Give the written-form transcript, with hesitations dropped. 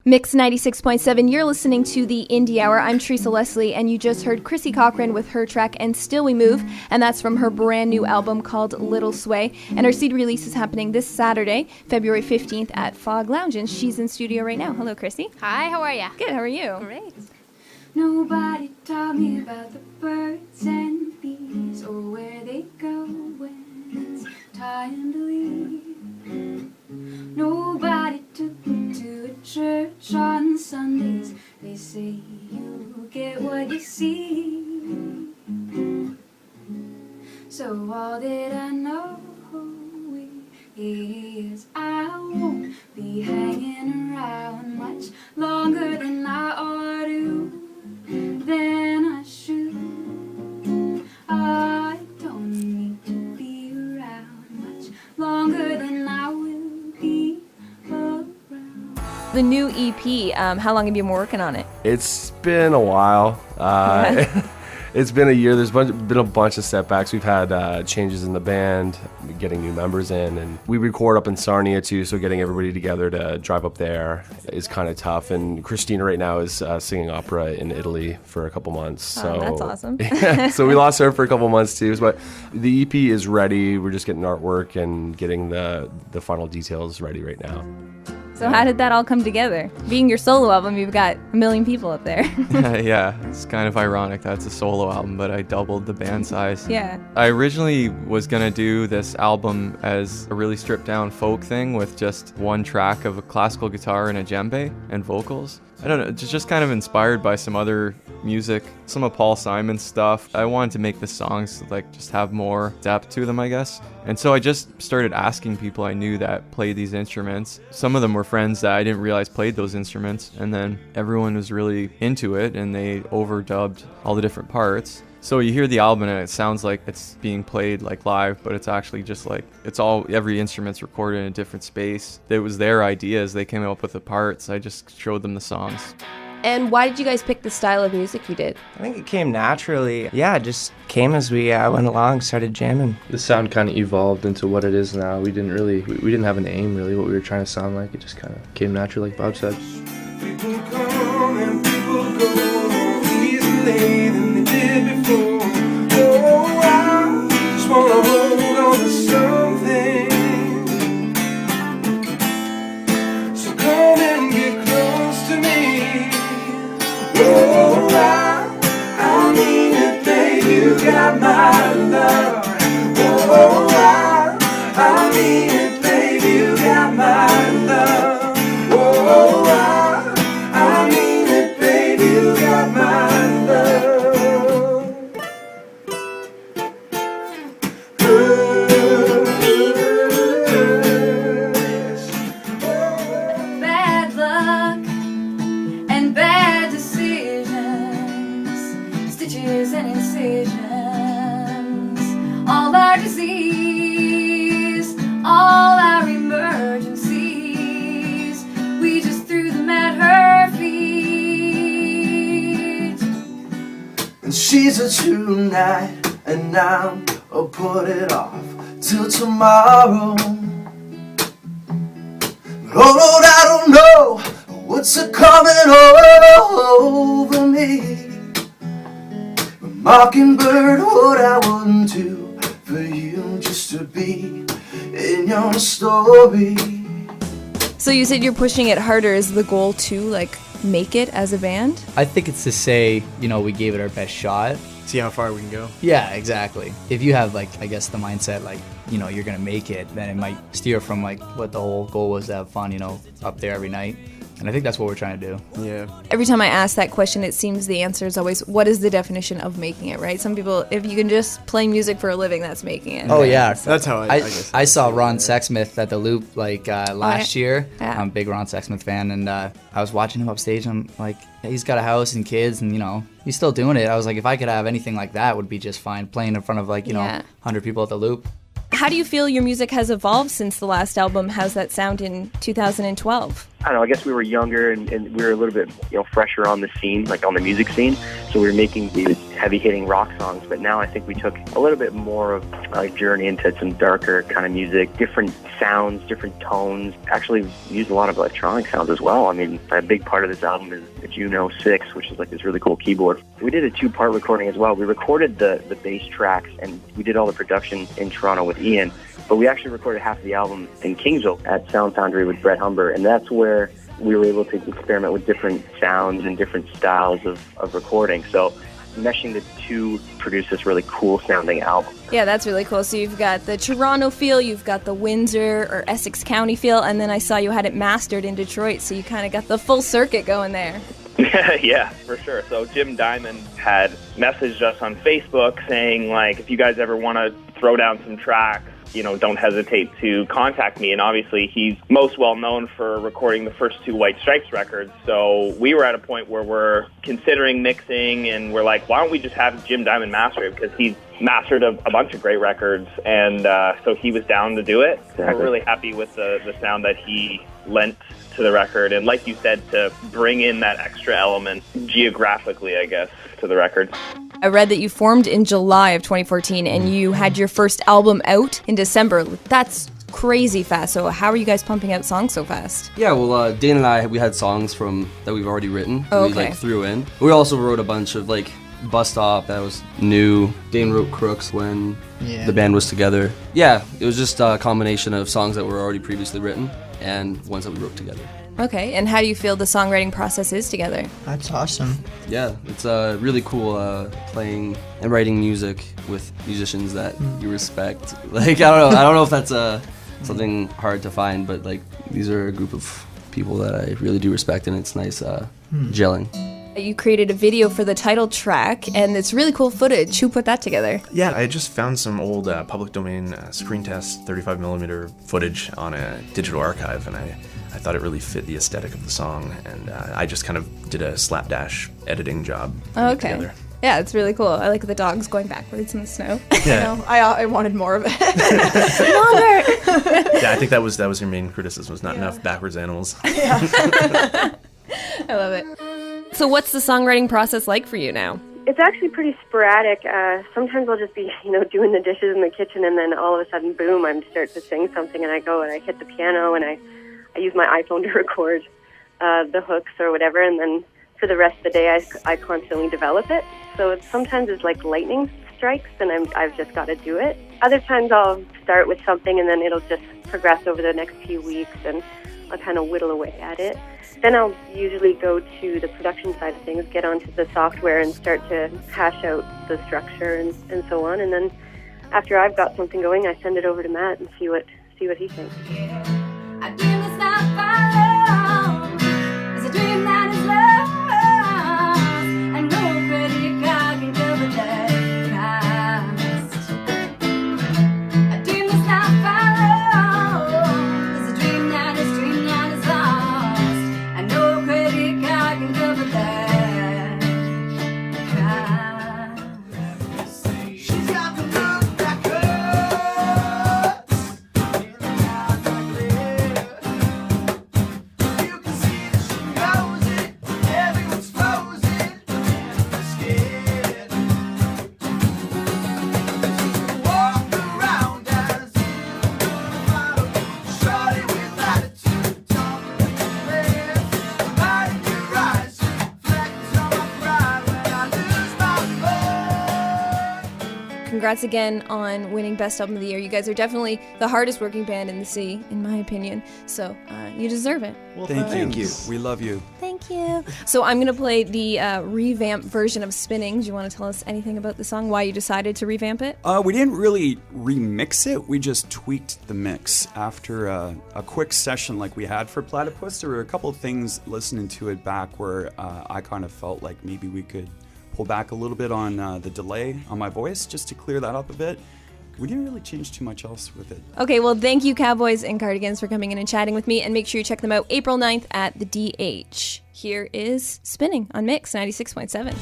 Mix 96.7, you're listening to the Indie Hour. I'm Theresa Leslie, and you just heard Chrissy Cochran with her track And Still We Move, and that's from her brand new album called Little Sway. And her CD release is happening this Saturday, February 15th at Fog Lounge, and she's in studio right now. Hello, Chrissy. Hi, how are you? Good, how are you? Great. Nobody taught me about the birds and bees or where they go when it's time to leave. Nobody took me to a church on Sundays. They say you get what you see. So all that I know is I won't be hanging around much longer than I ought to, than I should. I don't need to be around much longer than I will be around. The new EP, how long have you been working on it? It's been a while. It's been a year. There's been a bunch of setbacks. We've had changes in the band, getting new members in, and we record up in Sarnia too, so getting everybody together to drive up there is kind of tough. And Christina right now is singing opera in Italy for a couple months. So that's awesome. So we lost her for a couple months too. But the EP is ready. We're just getting artwork and getting the final details ready right now. So how did that all come together? Being your solo album, you've got a million people up there. Yeah, it's kind of ironic that it's a solo album, but I doubled the band size. Yeah. I originally was going to do this album as a really stripped down folk thing with just one track of a classical guitar and a djembe and vocals. I don't know, it's just kind of inspired by some other music, some of Paul Simon's stuff. I wanted to make the songs like just have more depth to them, I guess. And so I just started asking people I knew that played these instruments. Some of them were friends that I didn't realize played those instruments, and then everyone was really into it and they overdubbed all the different parts. So you hear the album and it sounds like it's being played like live, but it's actually just like, every instrument's recorded in a different space. It was their ideas, they came up with the parts, I just showed them the songs. And why did you guys pick the style of music you did? I think it came naturally. Yeah, it just came as we went along, started jamming. The sound kind of evolved into what it is now. We didn't have an aim really, what we were trying to sound like. It just kind of came naturally, like Bob said. People come and people go more easily than they did before. Oh, I just wanna hold on to something. So come and get close to me. Oh, I mean it, babe, you got my love. Oh, I mean it, babe, you got my love. Oh, I mean it, babe, you got my love. Bad luck and bad decisions, stitches and incisions, all our disease, all our emergencies, we just threw them at her feet. And she's a tonight, and now I'll put it off till tomorrow. But oh Lord, I don't know what's a coming over me. But mockingbird, what I wouldn't do for you just to be in your story. So you said you're pushing it harder. Is the goal to like make it as a band? I think it's to say, we gave it our best shot. See how far we can go. Yeah, exactly. If you have like, I guess the mindset like, you're gonna make it, then it might steer from like what the whole goal was to have fun, up there every night. And I think that's what we're trying to do. Yeah. Every time I ask that question, it seems the answer is always, what is the definition of making it, right? Some people, if you can just play music for a living, that's making it. Oh, yeah. That's how I guess. I saw Ron Sexsmith at the Loop last year. Yeah. I'm a big Ron Sexsmith fan, and I was watching him upstage, and I'm like, he's got a house and kids, and he's still doing it. I was like, if I could have anything like that, it would be just fine, playing in front of 100 people at the Loop. How do you feel your music has evolved since the last album? How's that sound in 2012? I don't know, I guess we were younger and we were a little bit, fresher on the scene, like on the music scene. So we were making these heavy-hitting rock songs, but now I think we took a little bit more of a journey into some darker kind of music, different sounds, different tones. Actually used a lot of electronic sounds as well. I mean, a big part of this album is the Juno 6, which is like this really cool keyboard. We did a 2-part recording as well. We recorded the bass tracks, and we did all the production in Toronto with Ian, but we actually recorded half of the album in Kingsville at Sound Foundry with Brett Humber, and that's where we were able to experiment with different sounds and different styles of recording. So meshing the two produced this really cool sounding album. Yeah, that's really cool. So you've got the Toronto feel, you've got the Windsor or Essex County feel, and then I saw you had it mastered in Detroit, so you kind of got the full circuit going there. Yeah, for sure. So Jim Diamond had messaged us on Facebook saying, like, if you guys ever want to throw down some tracks, you know, don't hesitate to contact me. And obviously he's most well known for recording the first 2 White Stripes records. So we were at a point where we're considering mixing, and we're like, why don't we just have Jim Diamond master it? Because he's mastered a bunch of great records, and so he was down to do it. Exactly. We're really happy with the sound that he lent to the record, and like you said, to bring in that extra element geographically, I guess, to the record. I read that you formed in July of 2014 and you had your first album out in December. That's crazy fast. So how are you guys pumping out songs so fast? Yeah, well, Dane and I, we had songs that we've already written. Oh, we okay. threw in. We also wrote a bunch of Bus Stop, that was new. Dane wrote Crooks when the band was together. Yeah, it was just a combination of songs that were already previously written and ones that we wrote together. Okay, and how do you feel the songwriting process is together? That's awesome. Yeah, it's really cool playing and writing music with musicians that you respect. I don't know if that's something hard to find, but these are a group of people that I really do respect, and it's nice gelling. You created a video for the title track, and it's really cool footage. Who put that together? Yeah, I just found some old public domain screen test 35mm footage on a digital archive, and I thought it really fit the aesthetic of the song, and I just kind of did a slapdash editing job. Oh, okay. Together. Yeah, it's really cool. I like the dogs going backwards in the snow. Yeah. I wanted more of it. Longer! Yeah, I think that was your main criticism, was not enough backwards animals. Yeah. I love it. So what's the songwriting process like for you now? It's actually pretty sporadic. Sometimes I'll just be, doing the dishes in the kitchen, and then all of a sudden, boom, I start to sing something, and I go and I hit the piano, and I use my iPhone to record the hooks or whatever, and then for the rest of the day, I constantly develop it. So sometimes it's like lightning strikes, and I've just got to do it. Other times I'll start with something, and then it'll just progress over the next few weeks, and I'll kind of whittle away at it. Then I'll usually go to the production side of things, get onto the software, and start to hash out the structure and so on. And then after I've got something going, I send it over to Matt and see what he thinks. A dream that's not followed is a dream that is lost, and no credit card can cover that cost. A dream that's not followed is a dream that is lost, and no credit card can cover that cost. She's got the look back up. Congrats again on winning Best Album of the Year. You guys are definitely the hardest working band in the city, in my opinion. So you deserve it. Well, thank you. We love you. Thank you. So I'm going to play the revamped version of Spinning. Do you want to tell us anything about the song, why you decided to revamp it? We didn't really remix it. We just tweaked the mix. After a quick session like we had for Platypus, there were a couple of things listening to it back where I kind of felt like maybe we could pull back a little bit on the delay on my voice just to clear that up a bit. We didn't really change too much else with it. Okay, well, thank you, Cowboys and Cardigans, for coming in and chatting with me, and make sure you check them out April 9th at the DH. Here is Spinning on Mix 96.7.